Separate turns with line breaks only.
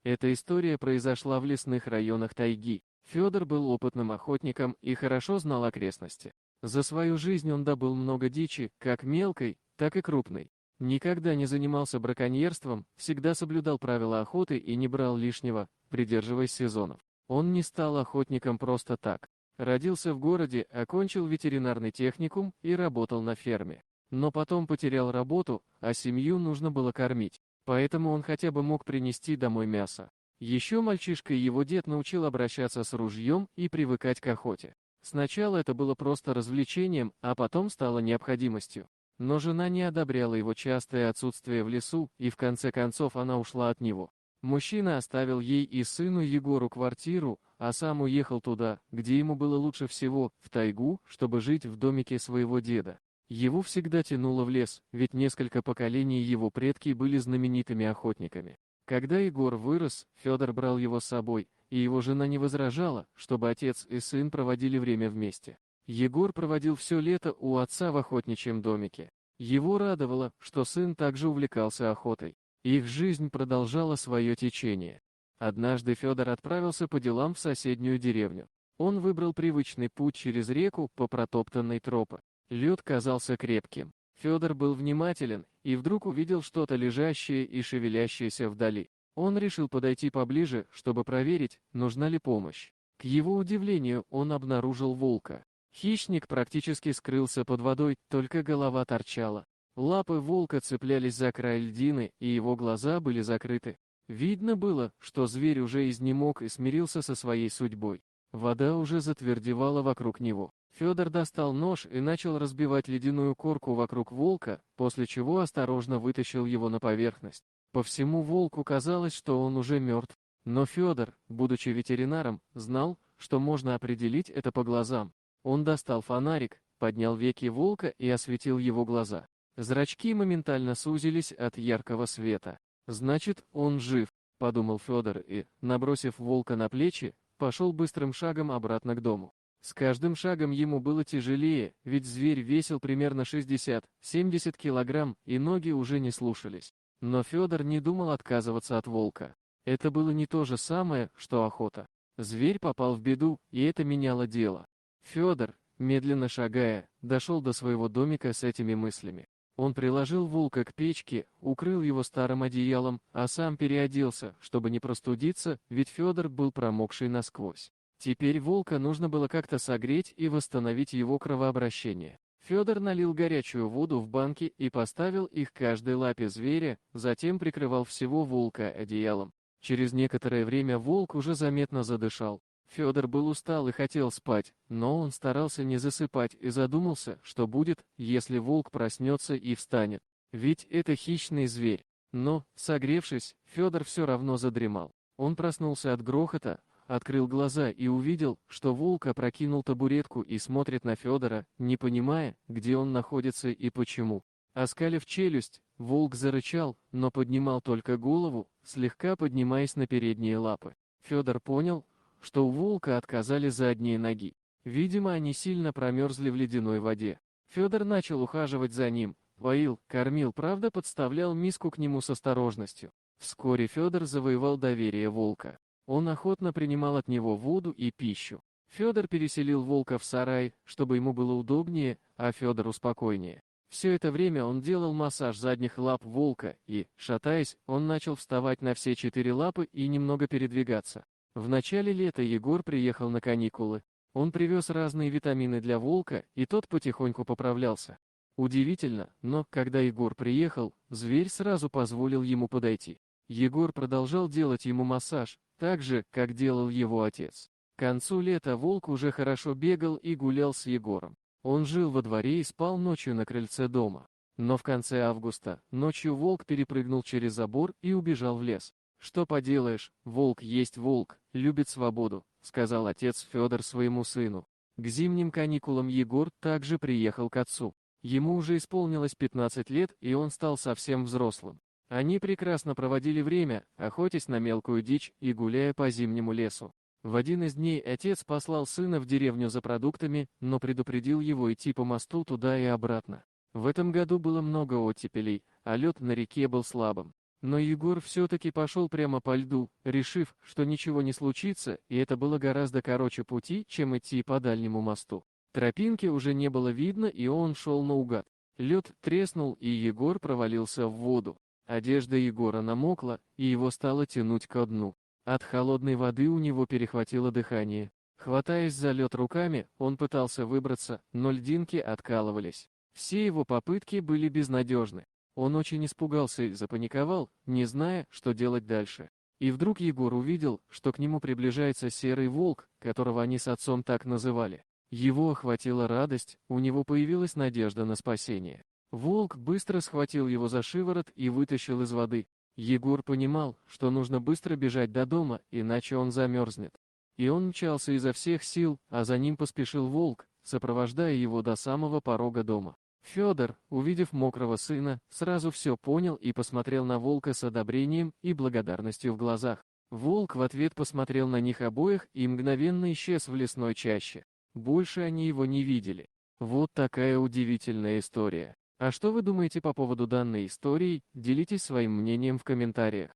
Эта история произошла в лесных районах тайги. Федор был опытным охотником и хорошо знал окрестности. За свою жизнь он добыл много дичи, как мелкой, так и крупной. Никогда не занимался браконьерством, всегда соблюдал правила охоты и не брал лишнего, придерживаясь сезонов. Он не стал охотником просто так. Родился в городе, окончил ветеринарный техникум и работал на ферме. Но потом потерял работу, а семью нужно было кормить. Поэтому он хотя бы мог принести домой мясо. Еще мальчишкой его дед научил обращаться с ружьем и привыкать к охоте. Сначала это было просто развлечением, а потом стало необходимостью. Но жена не одобряла его частое отсутствие в лесу, и в конце концов она ушла от него. Мужчина оставил ей и сыну Егору квартиру, а сам уехал туда, где ему было лучше всего, в тайгу, чтобы жить в домике своего деда. Его всегда тянуло в лес, ведь несколько поколений его предки были знаменитыми охотниками. Когда Егор вырос, Федор брал его с собой, и его жена не возражала, чтобы отец и сын проводили время вместе. Егор проводил все лето у отца в охотничьем домике. Его радовало, что сын также увлекался охотой. Их жизнь продолжала свое течение. Однажды Федор отправился по делам в соседнюю деревню. Он выбрал привычный путь через реку по протоптанной тропе. Лед казался крепким. Федор был внимателен и вдруг увидел что-то лежащее и шевелящееся вдали. Он решил подойти поближе, чтобы проверить, нужна ли помощь. К его удивлению, он обнаружил волка. Хищник практически скрылся под водой, только голова торчала. Лапы волка цеплялись за край льдины, и его глаза были закрыты. Видно было, что зверь уже изнемог и смирился со своей судьбой. Вода уже затвердевала вокруг него. Федор достал нож и начал разбивать ледяную корку вокруг волка, после чего осторожно вытащил его на поверхность. По всему волку казалось, что он уже мертв. Но Федор, будучи ветеринаром, знал, что можно определить это по глазам. Он достал фонарик, поднял веки волка и осветил его глаза. Зрачки моментально сузились от яркого света. «Значит, он жив», — подумал Федор и, набросив волка на плечи, пошел быстрым шагом обратно к дому. С каждым шагом ему было тяжелее, ведь зверь весил примерно 60-70 килограмм, и ноги уже не слушались. Но Федор не думал отказываться от волка. Это было не то же самое, что охота. Зверь попал в беду, и это меняло дело. Федор, медленно шагая, дошел до своего домика с этими мыслями. Он приложил волка к печке, укрыл его старым одеялом, а сам переоделся, чтобы не простудиться, ведь Федор был промокший насквозь. Теперь волка нужно было как-то согреть и восстановить его кровообращение. Федор налил горячую воду в банки и поставил их к каждой лапе зверя, затем прикрывал всего волка одеялом. Через некоторое время волк уже заметно задышал. Федор был устал и хотел спать, но он старался не засыпать и задумался, что будет, если волк проснется и встанет. Ведь это хищный зверь. Но, согревшись, Федор все равно задремал. Он проснулся от грохота, открыл глаза и увидел, что волк опрокинул табуретку и смотрит на Федора, не понимая, где он находится и почему. Оскалив челюсть, волк зарычал, но поднимал только голову, слегка поднимаясь на передние лапы. Федор понял, что у волка отказали задние ноги. Видимо, они сильно промерзли в ледяной воде. Федор начал ухаживать за ним, поил, кормил, правда подставлял миску к нему с осторожностью. Вскоре Федор завоевал доверие волка. Он охотно принимал от него воду и пищу. Федор переселил волка в сарай, чтобы ему было удобнее, а Федору спокойнее. Все это время он делал массаж задних лап волка и, шатаясь, он начал вставать на все 4 лапы и немного передвигаться. В начале лета Егор приехал на каникулы. Он привез разные витамины для волка, и тот потихоньку поправлялся. Удивительно, но когда Егор приехал, зверь сразу позволил ему подойти. Егор продолжал делать ему массаж, так же, как делал его отец. К концу лета волк уже хорошо бегал и гулял с Егором. Он жил во дворе и спал ночью на крыльце дома. Но в конце августа, ночью волк перепрыгнул через забор и убежал в лес. «Что поделаешь, волк есть волк, любит свободу», — сказал отец Федор своему сыну. К зимним каникулам Егор также приехал к отцу. Ему уже исполнилось 15 лет, и он стал совсем взрослым. Они прекрасно проводили время, охотясь на мелкую дичь и гуляя по зимнему лесу. В один из дней отец послал сына в деревню за продуктами, но предупредил его идти по мосту туда и обратно. В этом году было много оттепелей, а лед на реке был слабым. Но Егор все-таки пошел прямо по льду, решив, что ничего не случится, и это было гораздо короче пути, чем идти по дальнему мосту. Тропинки уже не было видно, и он шел наугад. Лед треснул, и Егор провалился в воду. Одежда Егора намокла, и его стало тянуть ко дну. От холодной воды у него перехватило дыхание. Хватаясь за лед руками, он пытался выбраться, но льдинки откалывались. Все его попытки были безнадежны. Он очень испугался и запаниковал, не зная, что делать дальше. И вдруг Егор увидел, что к нему приближается серый волк, которого они с отцом так называли. Его охватила радость, у него появилась надежда на спасение. Волк быстро схватил его за шиворот и вытащил из воды. Егор понимал, что нужно быстро бежать до дома, иначе он замерзнет. И он мчался изо всех сил, а за ним поспешил волк, сопровождая его до самого порога дома. Федор, увидев мокрого сына, сразу все понял и посмотрел на волка с одобрением и благодарностью в глазах. Волк в ответ посмотрел на них обоих и мгновенно исчез в лесной чаще. Больше они его не видели. Вот такая удивительная история. А что вы думаете по поводу данной истории? Делитесь своим мнением в комментариях.